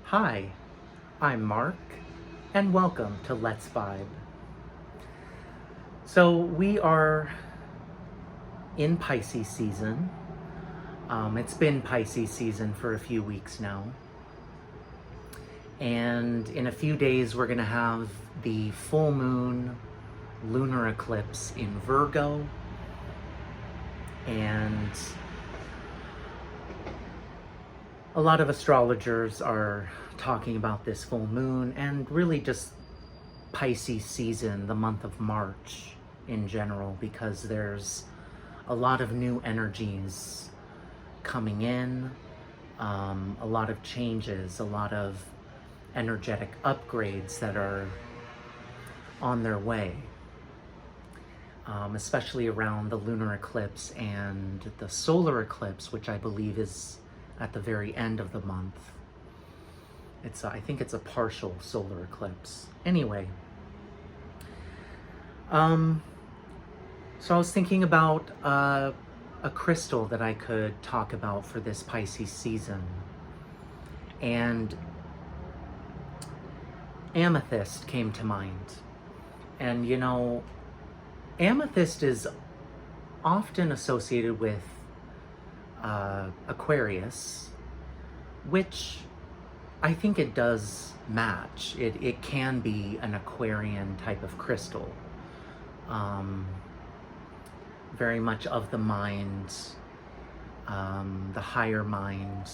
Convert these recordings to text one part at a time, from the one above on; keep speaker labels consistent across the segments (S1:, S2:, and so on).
S1: Hi, I'm Mark, and welcome to Let's Vibe. So we are in Pisces season. It's been Pisces season for a few weeks now. And in a few days, we're going to have the full moon lunar eclipse in Virgo. And a lot of astrologers are talking about this full moon and really just Pisces season, the month of March in general, because there's a lot of new energies coming in, a lot of changes, a lot of energetic upgrades that are on their way, especially around the lunar eclipse and the solar eclipse, which I believe is at the very end of the month. I think it's a partial solar eclipse. Anyway, so I was thinking about a crystal that I could talk about for this Pisces season. And Amethyst came to mind. And you know, Amethyst is often associated with Aquarius, which I think it does match. It can be an Aquarian type of crystal. Very much of the mind, the higher mind.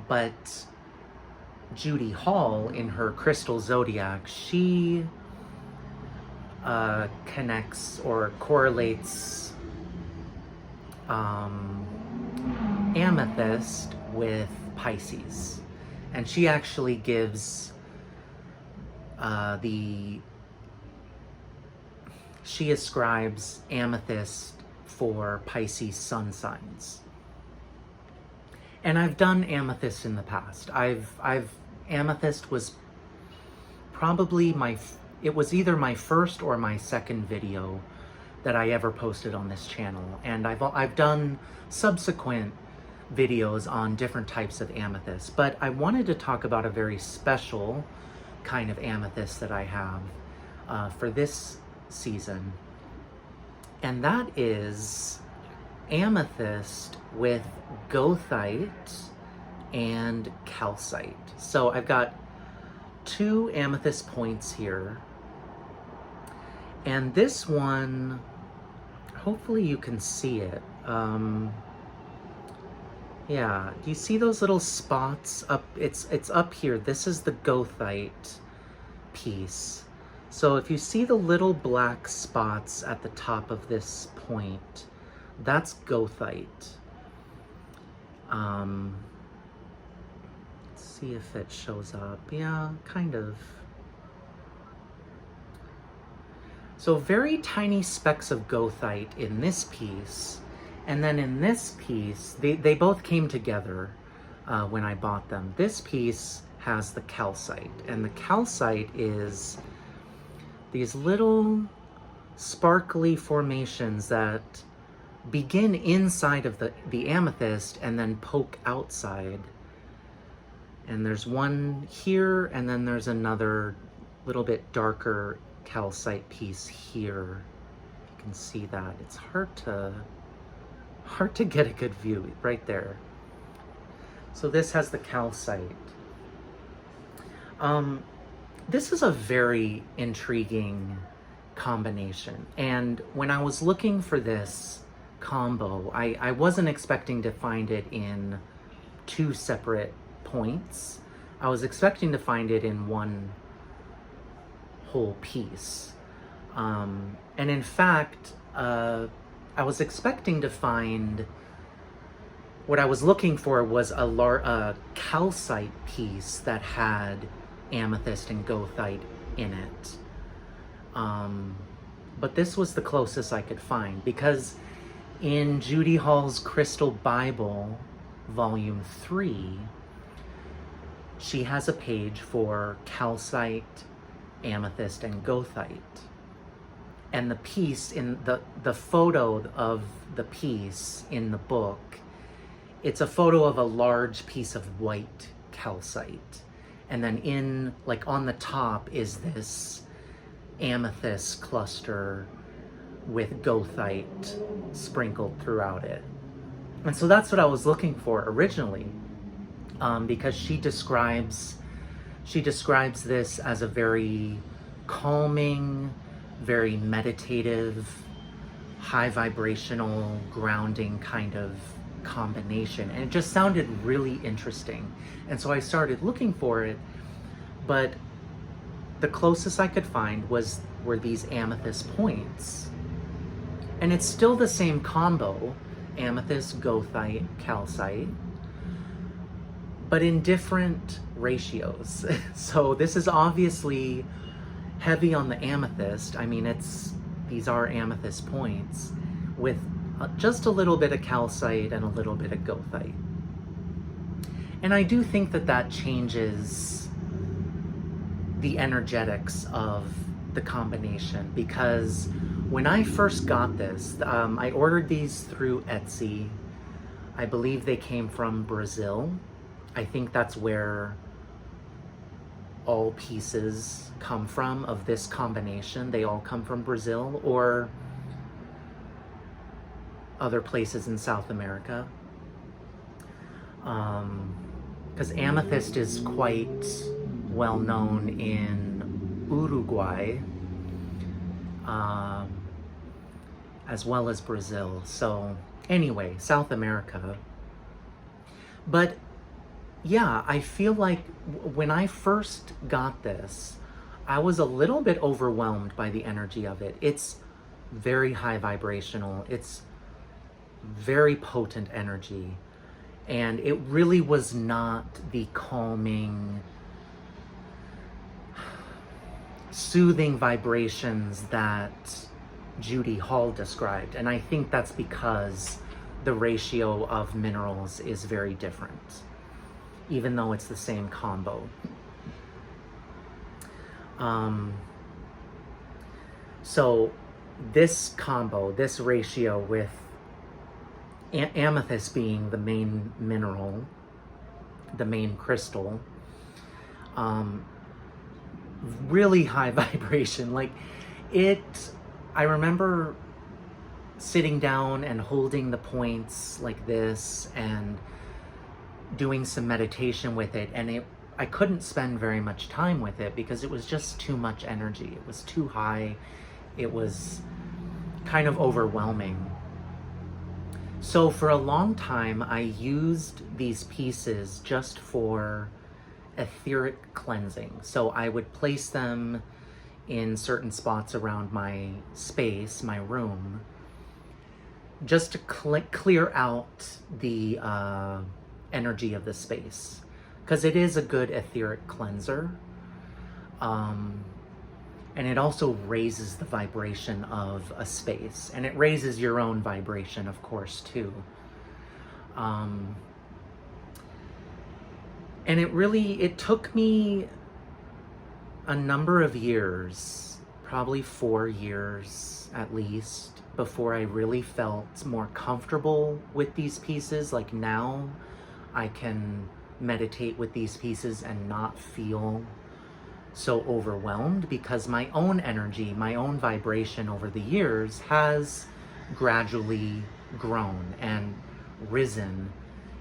S1: But Judy Hall, in her Crystal Zodiac, she connects or correlates Amethyst with Pisces. And she actually gives she ascribes Amethyst for Pisces sun signs. And I've done Amethyst in the past. Amethyst was probably it was either my first or my second video that I ever posted on this channel. And I've done subsequent videos on different types of amethyst, but I wanted to talk about a very special kind of amethyst that I have for this season, and that is amethyst with goethite and calcite. So I've got two amethyst points here, and this one, hopefully you can see it. Yeah, do you see those little spots up? It's up here. This is the goethite piece. So if you see the little black spots at the top of this point, that's goethite. Let's see if it shows up. Yeah, kind of. So very tiny specks of goethite in this piece. And then in this piece, they both came together when I bought them. This piece has the calcite, and the calcite is these little sparkly formations that begin inside of the amethyst and then poke outside. And there's one here, and then there's another little bit darker calcite piece here. You can see that. It's hard to get a good view right there. So this has the calcite. This is a very intriguing combination. And when I was looking for this combo, I wasn't expecting to find it in two separate points. I was expecting to find it in one whole piece. And in fact, I was expecting to find, what I was looking for was a calcite piece that had amethyst and goethite in it. But this was the closest I could find, because in Judy Hall's Crystal Bible, Volume 3, she has a page for calcite, amethyst, and goethite. And the piece in the photo of the piece in the book, it's a photo of a large piece of white calcite. And then in, like on the top is this amethyst cluster with goethite sprinkled throughout it. And so that's what I was looking for originally, because she describes this as a very calming, very meditative, high vibrational, grounding kind of combination. And it just sounded really interesting. And so I started looking for it, but the closest I could find were these amethyst points. And it's still the same combo, amethyst, goethite, calcite, but in different ratios. So this is obviously heavy on the amethyst. I mean, these are amethyst points with just a little bit of calcite and a little bit of goethite. And I do think that changes the energetics of the combination, because when I first got this, I ordered these through Etsy. I believe they came from Brazil. I think that's where all pieces come from of this combination. They all come from Brazil or other places in South America. Because amethyst is quite well known in Uruguay, as well as Brazil. So anyway, South America. But yeah, I feel like when I first got this, I was a little bit overwhelmed by the energy of it. It's very high vibrational. It's very potent energy. And it really was not the calming, soothing vibrations that Judy Hall described. And I think that's because the ratio of minerals is very different, even though it's the same combo. So this combo, this ratio with amethyst being the main mineral, the main crystal, really high vibration. Like I remember sitting down and holding the points like this and doing some meditation with it, and I couldn't spend very much time with it because it was just too much energy. It was too high. It was kind of overwhelming. So for a long time, I used these pieces just for etheric cleansing. So I would place them in certain spots around my space, my room, just to clear out the energy of the space, because it is a good etheric cleanser. And it also raises the vibration of a space, and it raises your own vibration, of course, too. And it took me a number of years, probably 4 years at least, before I really felt more comfortable with these pieces. Like now I can meditate with these pieces and not feel so overwhelmed, because my own energy, my own vibration over the years has gradually grown and risen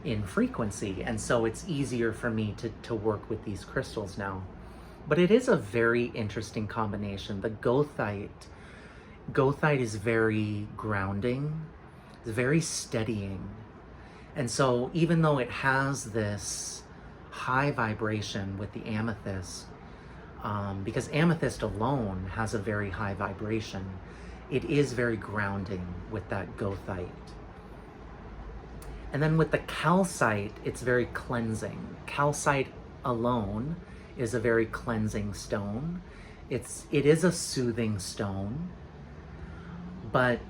S1: in frequency. And so it's easier for me to work with these crystals now. But it is a very interesting combination. The goethite is very grounding, it's very steadying. And so even though it has this high vibration with the amethyst, because amethyst alone has a very high vibration, it is very grounding with that goethite. And then with the calcite, it's very cleansing. Calcite alone is a very cleansing stone. It is a soothing stone, but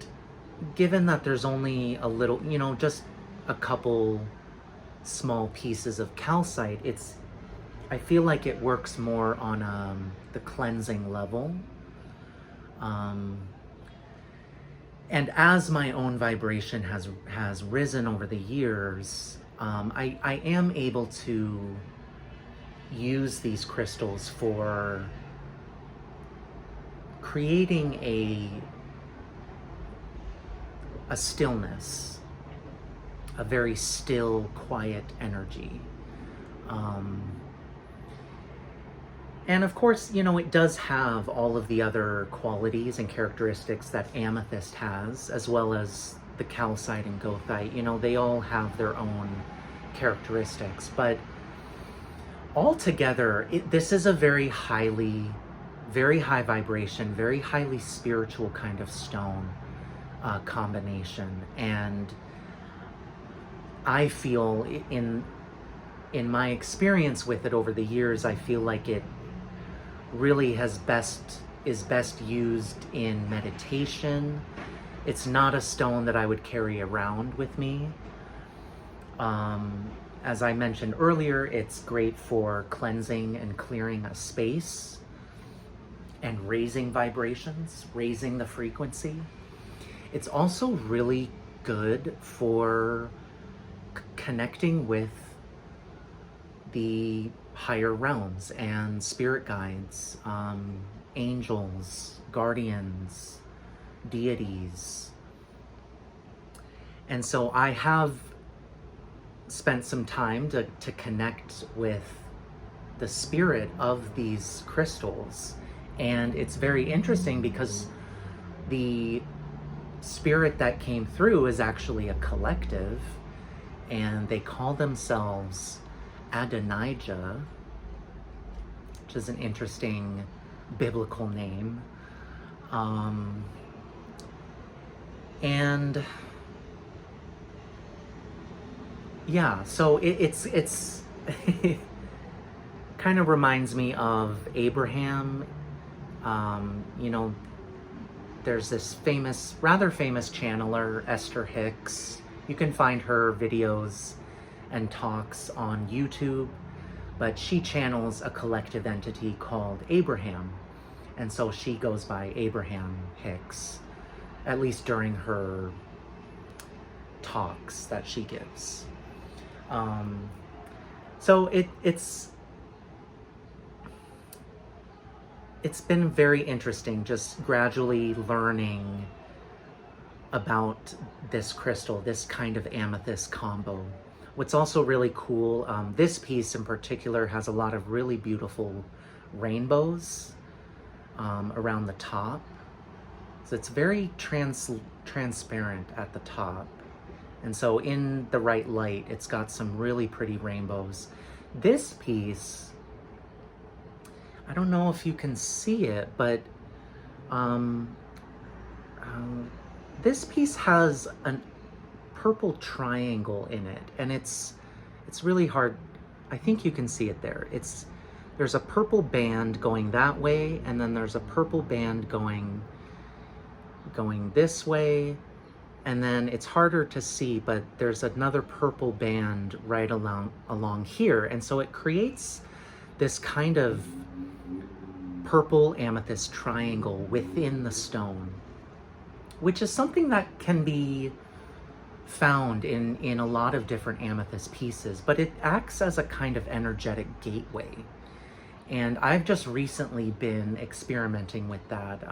S1: given that there's only a little, just a couple small pieces of calcite, I feel like it works more on the cleansing level. And as my own vibration has risen over the years, I am able to use these crystals for creating a stillness, a very still, quiet energy. And of course, you know, it does have all of the other qualities and characteristics that amethyst has, as well as the calcite and goethite. You know, they all have their own characteristics, but altogether, this is a very high vibration, very highly spiritual kind of stone combination. And I feel in my experience with it over the years, I feel like it really is best used in meditation. It's not a stone that I would carry around with me. As I mentioned earlier, it's great for cleansing and clearing a space and raising vibrations, raising the frequency. It's also really good for connecting with the higher realms and spirit guides, angels, guardians, deities. And so I have spent some time to connect with the spirit of these crystals. And it's very interesting because the spirit that came through is actually a collective, and they call themselves Adonijah, which is an interesting biblical name. And yeah, so it's it kind of reminds me of Abraham. You know, there's this rather famous channeler, Esther Hicks. You can find her videos and talks on YouTube, but she channels a collective entity called Abraham. And so she goes by Abraham Hicks, at least during her talks that she gives. So it's been very interesting just gradually learning about this crystal, this kind of amethyst combo. What's also really cool, this piece in particular has a lot of really beautiful rainbows around the top. So it's very transparent at the top. And so in the right light, it's got some really pretty rainbows. This piece, I don't know if you can see it, but this piece has a purple triangle in it, and it's really hard. I think you can see it there. There's a purple band going that way, and then there's a purple band going this way, and then it's harder to see, but there's another purple band right along here, and so it creates this kind of purple amethyst triangle within the stone, which is something that can be found in a lot of different amethyst pieces, but it acts as a kind of energetic gateway. And I've just recently been experimenting with that,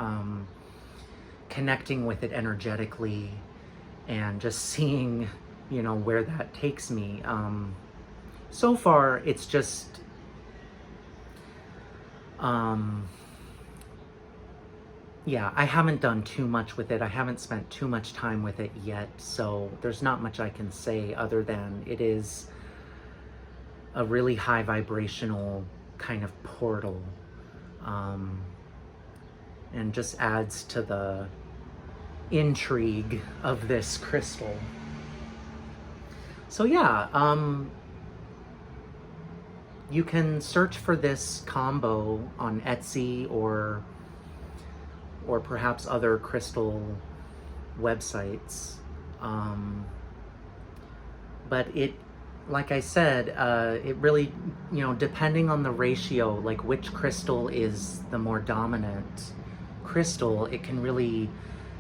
S1: connecting with it energetically and just seeing, you know, where that takes me. So far, it's just, yeah, I haven't done too much with it. I haven't spent too much time with it yet, so there's not much I can say other than it is a really high vibrational kind of portal, and just adds to the intrigue of this crystal. So yeah, you can search for this combo on Etsy or perhaps other crystal websites. But it, like I said, it really, you know, depending on the ratio, like which crystal is the more dominant crystal, it can really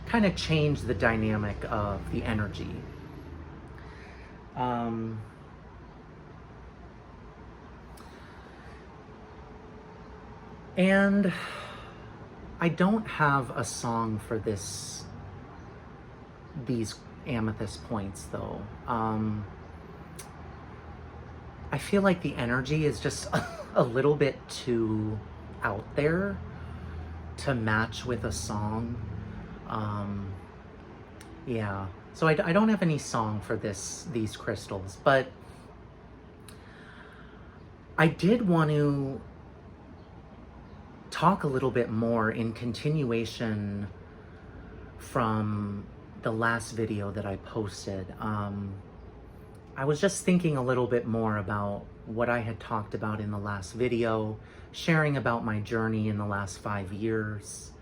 S1: kind of change the dynamic of the energy. And I don't have a song for these amethyst points though. I feel like the energy is just a little bit too out there to match with a song. Yeah, so I don't have any song for these crystals, but I did want to talk a little bit more in continuation from the last video that I posted. I was just thinking a little bit more about what I had talked about in the last video, sharing about my journey in the last 5 years,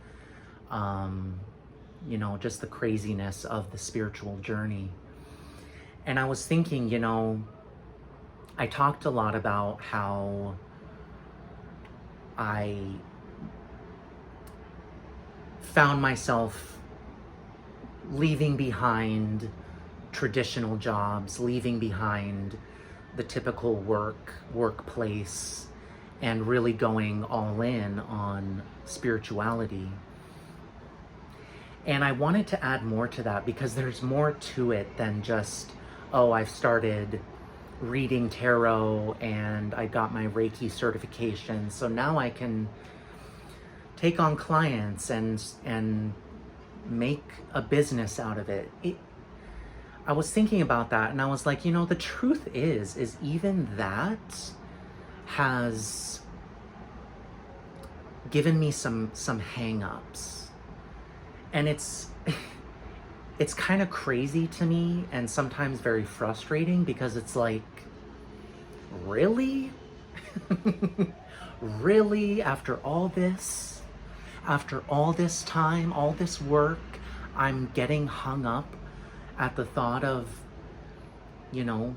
S1: you know, just the craziness of the spiritual journey. And I was thinking, you know, I talked a lot about how I found myself leaving behind traditional jobs, leaving behind the typical workplace, and really going all in on spirituality. And I wanted to add more to that because there's more to it than just, oh, I've started reading tarot and I got my Reiki certification, so now I can take on clients and make a business out of it. I was thinking about that and I was like, you know, the truth is even that has given me some hang-ups. And it's kind of crazy to me and sometimes very frustrating because it's like, really? Really? After all this time, all this work, I'm getting hung up at the thought of, you know,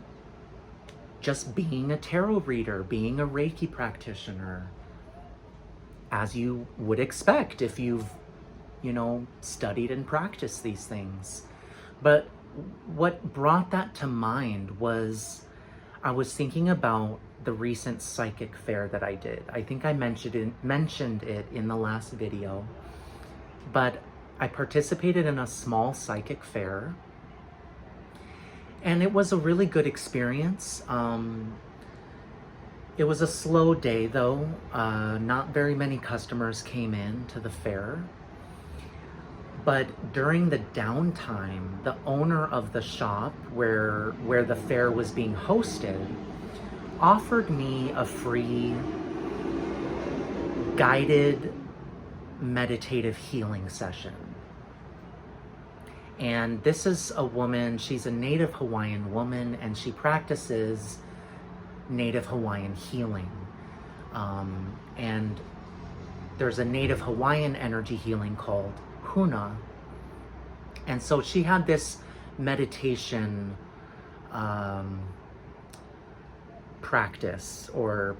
S1: just being a tarot reader, being a Reiki practitioner, as you would expect if you've, you know, studied and practiced these things. But what brought that to mind was I was thinking about the recent psychic fair that I did. I think I mentioned it in the last video, but I participated in a small psychic fair and it was a really good experience. It was a slow day though. Not very many customers came in to the fair. But during the downtime, the owner of the shop where the fair was being hosted offered me a free guided meditative healing session. And this is a woman, she's a Native Hawaiian woman, and she practices Native Hawaiian healing. And there's a Native Hawaiian energy healing called Huna. And so she had this meditation practice, or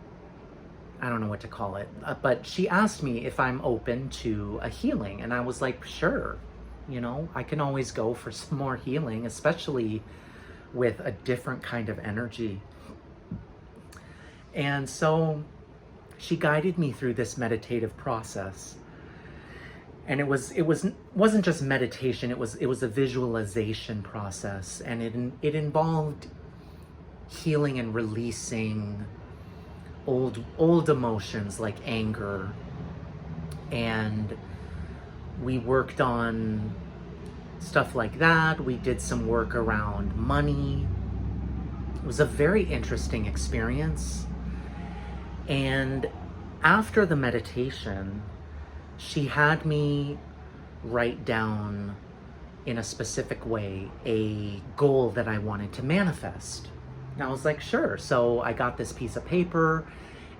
S1: I don't know what to call it, but she asked me if I'm open to a healing, and I was like, sure, you know, I can always go for some more healing, especially with a different kind of energy. And so she guided me through this meditative process. And it wasn't just meditation, it was a visualization process, and it involved healing and releasing old emotions like anger. And we worked on stuff like that. We did some work around money. It was a very interesting experience. And after the meditation, she had me write down in a specific way a goal that I wanted to manifest. And I was like, sure. So I got this piece of paper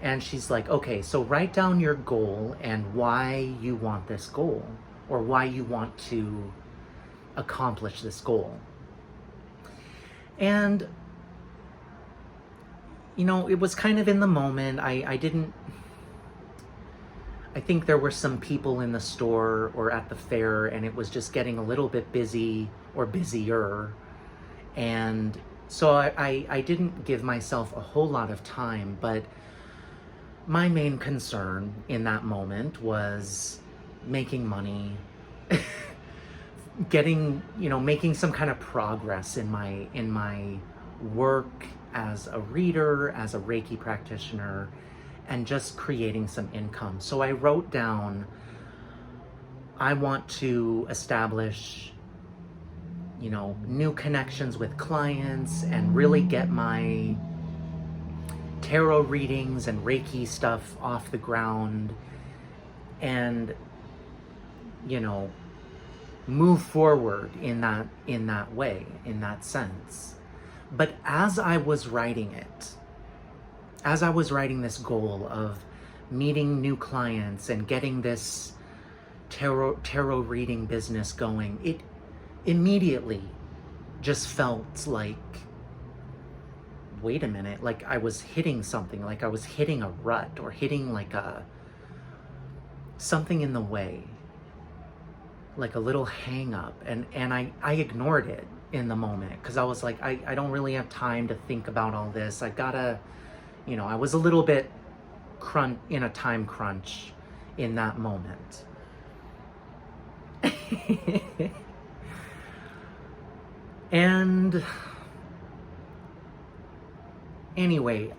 S1: and she's like, okay, so write down your goal and why you want this goal, or why you want to accomplish this goal. And, you know, it was kind of in the moment. I think there were some people in the store or at the fair, and it was just getting a little bit busy or busier. And so I didn't give myself a whole lot of time, but my main concern in that moment was making money, getting, making some kind of progress in my work as a reader, as a Reiki practitioner, and just creating some income. So I wrote down, I want to establish, new connections with clients and really get my tarot readings and Reiki stuff off the ground and, move forward in that way, in that sense. But as I was writing this goal of meeting new clients and getting this tarot reading business going, it immediately just felt like, wait a minute, like I was hitting something, like I was hitting a rut or hitting like something in the way, like a little hang up. And I ignored it in the moment because I was like, I don't really have time to think about all this. I gotta, I was a little bit in a time crunch in that moment. And anyway,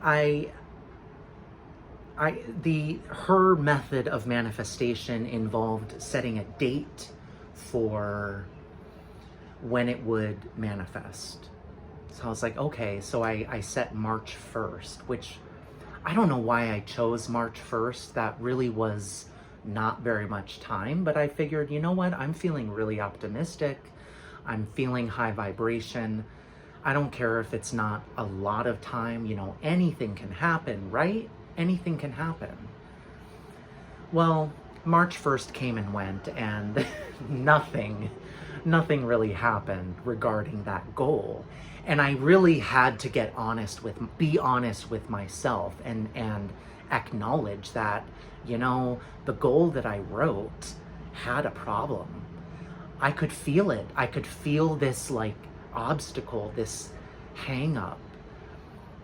S1: her method of manifestation involved setting a date for when it would manifest. So I was like, okay, so I set March 1st, which I don't know why I chose March 1st. That really was not very much time, but I figured, you know what? I'm feeling really optimistic. I'm feeling high vibration. I don't care if it's not a lot of time, anything can happen, right? Anything can happen. Well, March 1st came and went, and nothing really happened regarding that goal. And I really had to be honest with myself and acknowledge that, the goal that I wrote had a problem. I could feel it. I could feel this like obstacle, this hang up.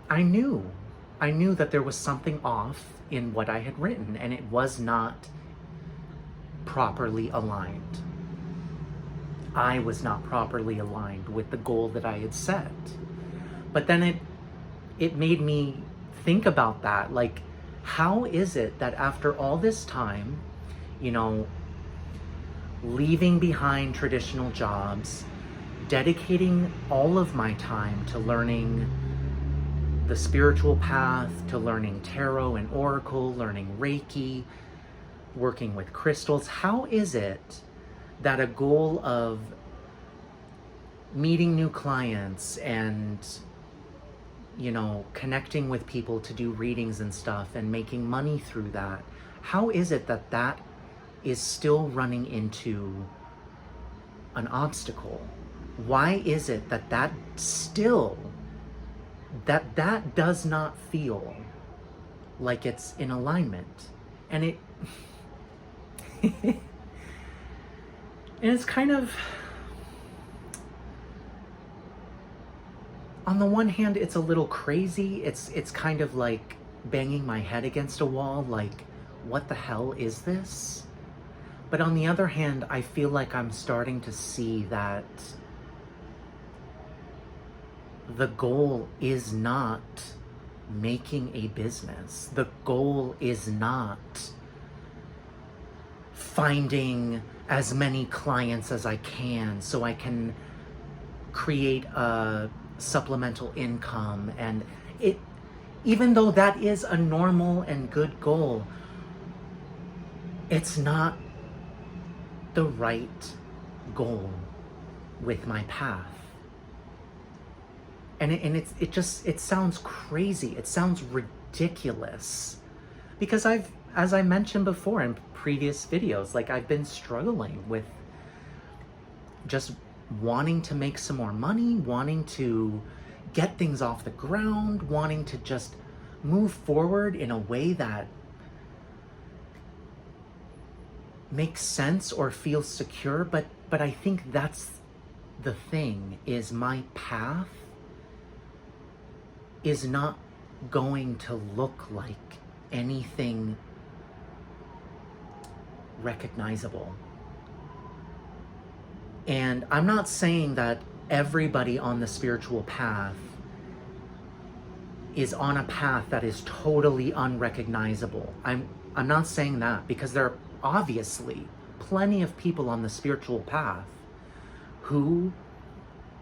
S1: I knew that there was something off in what I had written, and it was not properly aligned. I was not properly aligned with the goal that I had set. But then it made me think about that. Like, how is it that after all this time, leaving behind traditional jobs, dedicating all of my time to learning the spiritual path, to learning tarot and oracle, learning Reiki, working with crystals, how is it that a goal of meeting new clients and, connecting with people to do readings and stuff and making money through that, how is it that that is still running into an obstacle? Why is it that still, that does not feel like it's in alignment? And it, and it's kind of, on the one hand, it's a little crazy. It's kind of like banging my head against a wall, like, what the hell is this? But on the other hand, I feel like I'm starting to see that the goal is not making a business. The goal is not finding as many clients as I can so I can create a supplemental income. And even though that is a normal and good goal, it's not the right goal with my path. And it sounds crazy. It sounds ridiculous because as I mentioned before in previous videos, like I've been struggling with just wanting to make some more money, wanting to get things off the ground, wanting to just move forward in a way that makes sense or feels secure. But I think that's the thing, is my path is not going to look like anything recognizable. And I'm not saying that everybody on the spiritual path is on a path that is totally unrecognizable. I'm not saying that, because there are obviously plenty of people on the spiritual path who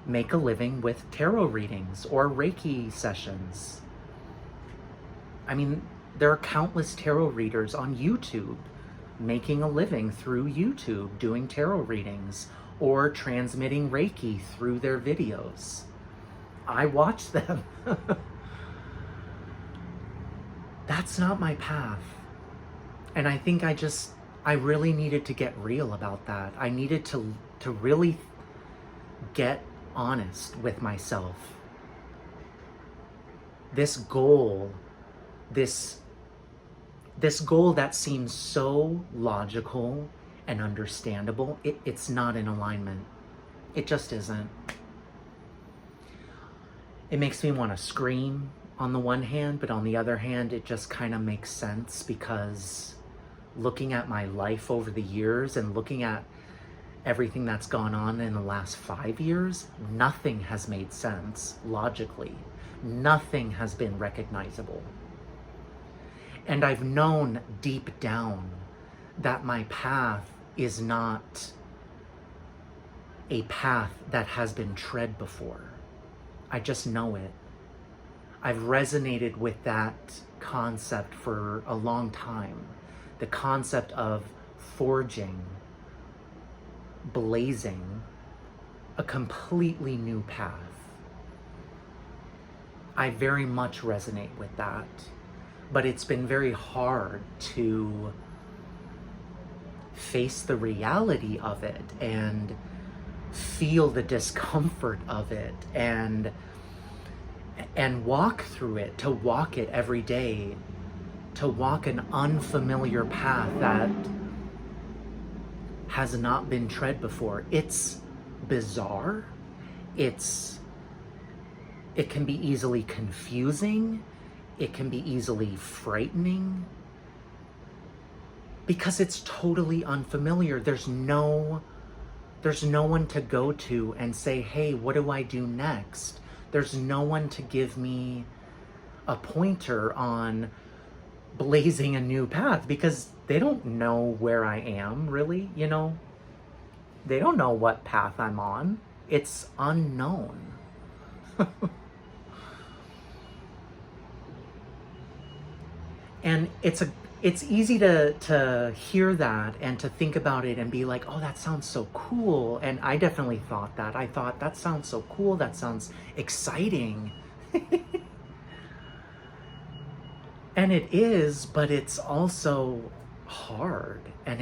S1: make a living with tarot readings or Reiki sessions. I mean, there are countless tarot readers on YouTube making a living through YouTube, doing tarot readings or transmitting Reiki through their videos. I watch them. That's not my path. And I think I really needed to get real about that. I needed to really get honest with myself. This goal that seems so logical and understandable, it's not in alignment. It just isn't. It makes me want to scream on the one hand, but on the other hand, it just kind of makes sense, because looking at my life over the years and looking at everything that's gone on in the last 5 years, nothing has made sense logically. Nothing has been recognizable. And I've known deep down that my path is not a path that has been tread before. I just know it. I've resonated with that concept for a long time. The concept of forging, blazing a completely new path. I very much resonate with that, but it's been very hard to face the reality of it and feel the discomfort of it and walk through it, to walk it every day, to walk an unfamiliar path that has not been tread before. It's bizarre. It can be easily confusing. It can be easily frightening, because it's totally unfamiliar. There's no one to go to and say, hey, what do I do next? There's no one to give me a pointer on blazing a new path, because they don't know where I am, really, you know? They don't know what path I'm on. It's unknown. And it's easy to hear that and to think about it and be like, oh, that sounds so cool. And I definitely thought that. I thought, that sounds so cool. That sounds exciting. And it is, but it's also hard, and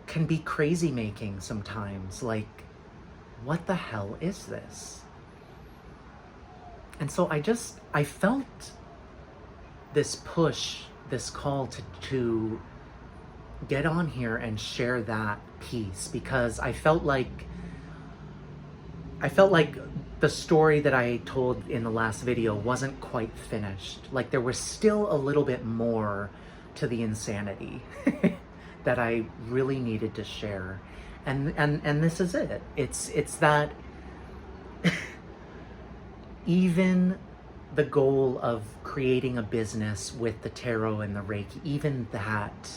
S1: can be crazy making sometimes. Like, what the hell is this? And so I felt this push, this call to get on here and share that piece, because I felt like the story that I told in the last video wasn't quite finished. Like, there was still a little bit more to the insanity that I really needed to share. And this is it. It's that even the goal of creating a business with the tarot and the Reiki, even that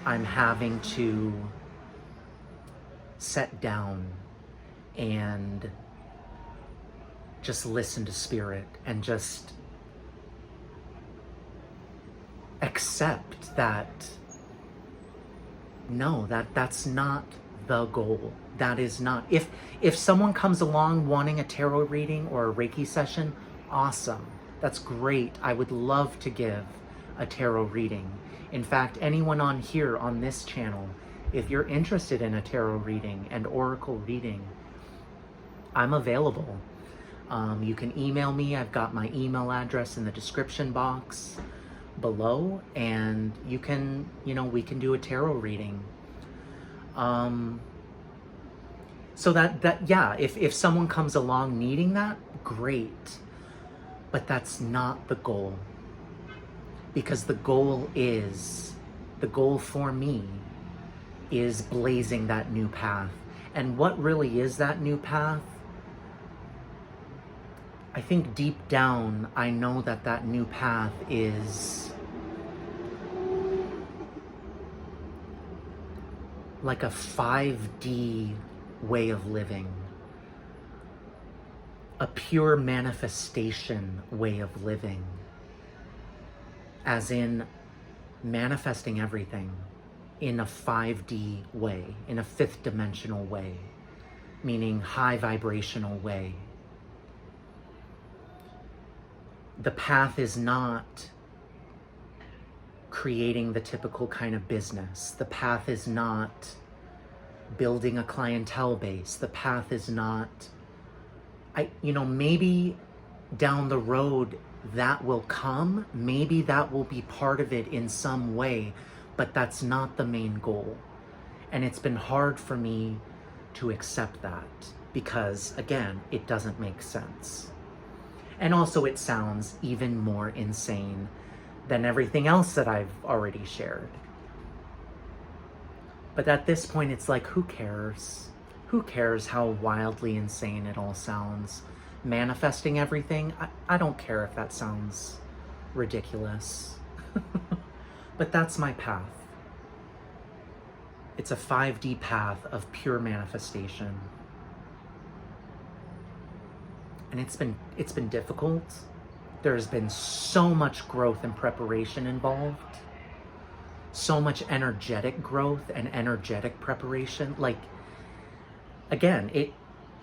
S1: I'm having to set down and just listen to spirit and just accept that, no, that's not the goal. That is not. If someone comes along wanting a tarot reading or a Reiki session, awesome. That's great. I would love to give a tarot reading. In fact, anyone on here on this channel, if you're interested in a tarot reading and oracle reading, I'm available. You can email me. I've got my email address in the description box below, and we can do a tarot reading. So that yeah, if someone comes along needing that, great. But that's not the goal. Because the goal for me is blazing that new path. And what really is that new path? I think deep down, I know that that new path is like a 5D way of living, a pure manifestation way of living, as in manifesting everything in a 5D way, in a fifth dimensional way, meaning high vibrational way. The path is not creating the typical kind of business. The path is not building a clientele base. The path is not, maybe down the road that will come. Maybe that will be part of it in some way, but that's not the main goal. And it's been hard for me to accept that because, again, it doesn't make sense. And also it sounds even more insane than everything else that I've already shared. But at this point, it's like, who cares? Who cares how wildly insane it all sounds? Manifesting everything, I don't care if that sounds ridiculous. But that's my path. It's a 5D path of pure manifestation. And it's been difficult. There's been so much growth and preparation involved. So much energetic growth and energetic preparation. Like, again,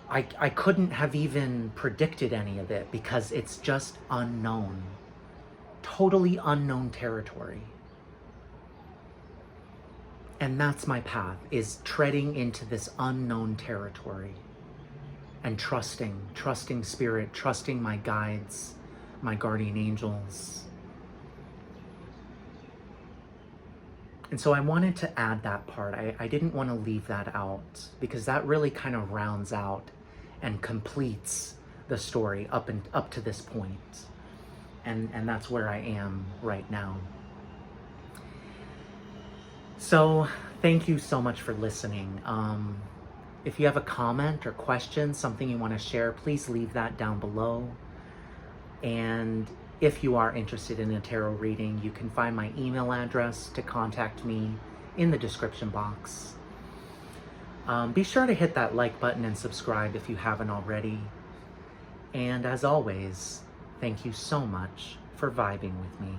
S1: I couldn't have even predicted any of it because it's just unknown. Totally unknown territory. And that's my path, is treading into this unknown territory. And trusting spirit, trusting my guides, my guardian angels. And so I wanted to add that part. I didn't want to leave that out because that really kind of rounds out and completes the story up to this point. And that's where I am right now. So thank you so much for listening. If you have a comment or question, something you want to share, please leave that down below. And if you are interested in a tarot reading, you can find my email address to contact me in the description box. Be sure to hit that like button and subscribe if you haven't already. And as always, thank you so much for vibing with me.